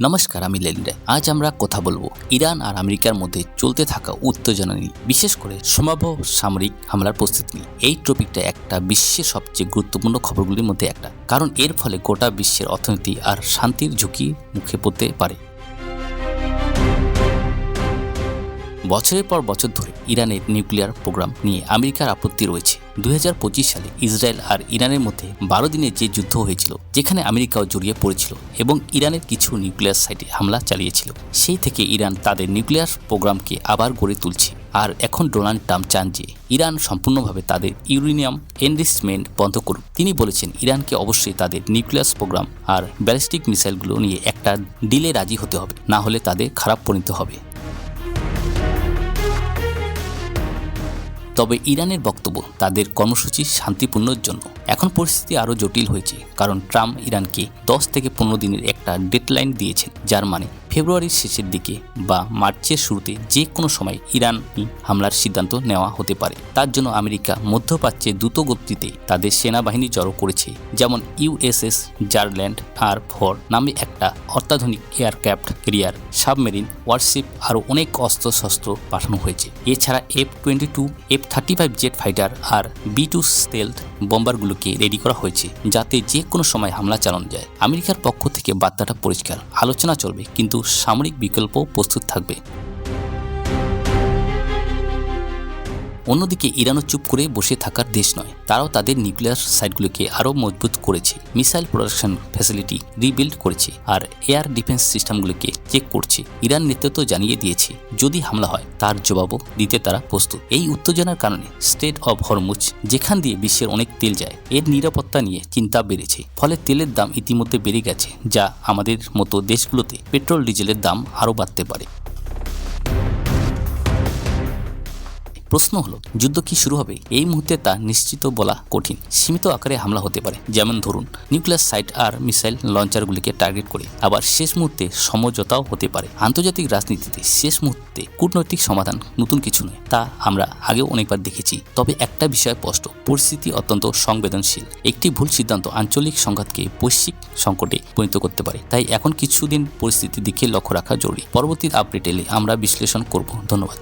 নমস্কার, আমি লেলিন। আজ আমরা কথা বলবো ইরান আর আমেরিকার মধ্যে চলতে থাকা উত্তেজনা নিয়ে, বিশেষ করে সম্ভাব্য সামরিক হামলার প্রস্তুতি নিয়ে। এই টপিকটা একটা বিশ্বের সবচেয়ে গুরুত্বপূর্ণ খবরগুলির মধ্যে একটা, কারণ এর ফলে গোটা বিশ্বের অর্থনীতি আর শান্তির ঝুঁকি মুখে পড়তে পারে। বছরের পর বছর ধরে ইরানের নিউক্লিয়ার প্রোগ্রাম নিয়ে আমেরিকার আপত্তি রয়েছে। 2025 সালে ইসরায়েল আর ইরানের মধ্যে 12 দিনের যে যুদ্ধ হয়েছিল, যেখানে আমেরিকাও জড়িয়ে পড়েছিল এবং ইরানের কিছু নিউক্লিয়ার সাইটে হামলা চালিয়েছিল, সেই থেকে ইরান তাদের নিউক্লিয়ার প্রোগ্রামকে আবার গড়ে তুলছে। আর এখন ডোনাল্ড ট্রাম্প চান যে ইরান সম্পূর্ণভাবে তাদের ইউরেনিয়াম এনরিচমেন্ট বন্ধ করুক। তিনি বলেছেন ইরানকে অবশ্যই তাদের নিউক্লিয়ার প্রোগ্রাম আর ব্যালিস্টিক মিসাইলগুলো নিয়ে একটা ডিলে রাজি হতে হবে, না হলে তাদের খারাপ পরিণত হবে। তবে ইরানের বক্তব্য তাদের কর্মসূচি শান্তিপূর্ণর জন্য। এখন পরিস্থিতি আরও জটিল হয়েছে, কারণ ট্রাম্প ইরানকে 10 থেকে 15 দিনের একটা ডেডলাইন দিয়েছেন, যার মানে ফেব্রুয়ারির শেষের দিকে বা মার্চের শুরুতে যে কোনো সময় ইরানি হামলার সিদ্ধান্ত নেওয়া হতে পারে। তার জন্য আমেরিকা মধ্যপ্রাচ্যে দ্রুত গতিতে তাদের সেনাবাহিনী জড়ো করেছে, যেমন USS জার্ল্যান্ড আর-4 নামে একটা অত্যাধুনিক এয়ারক্রাফট ক্যারিয়ার, সাবমেরিন, ওয়ারশিপ, আরও অনেক অস্ত্রশস্ত্র পাঠানো হয়েছে। এছাড়া F-22, F-35 জেট ফাইটার আর B-2 স্টেলথ বোম্বারগুলোকে রেডি করা হয়েছে, যাতে যে কোনো সময় হামলা চালানো যায়। আমেরিকার পক্ষ থেকে বার্তাটা পরিষ্কার, আলোচনা চলবে, কিন্তু সামরিক বিকল্প প্রস্তুত থাকবে। অন্যদিকে ইরানও চুপ করে বসে থাকার দেশ নয়, তারাও তাদের নিউক্লিয়ার সাইটগুলোকে আরও মজবুত করেছে, মিসাইল প্রোডাকশন ফ্যাসিলিটি রিবিল্ড করেছে আর এয়ার ডিফেন্স সিস্টেমগুলোকে চেক করছে। ইরান নেতৃত্ব জানিয়ে দিয়েছে যদি হামলা হয় তার জবাবও দিতে তারা প্রস্তুত। এই উত্তেজনার কারণে স্ট্রেট অব হরমুজ, যেখান দিয়ে বিশ্বের অনেক তেল যায়, এর নিরাপত্তা নিয়ে চিন্তা বেড়েছে। ফলে তেলের দাম ইতিমধ্যে বেড়ে গেছে, যা আমাদের মতো দেশগুলোতে পেট্রোল ডিজেলের দাম আরও বাড়তে পারে। প্রশ্ন হলো, যুদ্ধ কি শুরু হবে? এই মুহূর্তে তা নিশ্চিত বলা কঠিন। সীমিত আকারে হামলা হতে পারে, যেমন ধরুন নিউক্লিয়ার সাইট আর মিসাইল লঞ্চারগুলিকে টার্গেট করে। আবার শেষ মুহূর্তে সমঝোতাও হতে পারে। আন্তর্জাতিক রাজনীতিতে শেষ মুহূর্তে কূটনৈতিক সমাধান নতুন কিছু নয়, তা আমরা আগেও অনেকবার দেখেছি। তবে একটা বিষয় স্পষ্ট, পরিস্থিতি অত্যন্ত সংবেদনশীল। একটি ভুল সিদ্ধান্ত আঞ্চলিক সংঘাতকে বৈশ্বিক সংকটে পরিণত করতে পারে। তাই এখন কিছুদিন পরিস্থিতির দিকে লক্ষ্য রাখা জরুরি। পরবর্তী আপডেট এলে আমরা বিশ্লেষণ করব। ধন্যবাদ।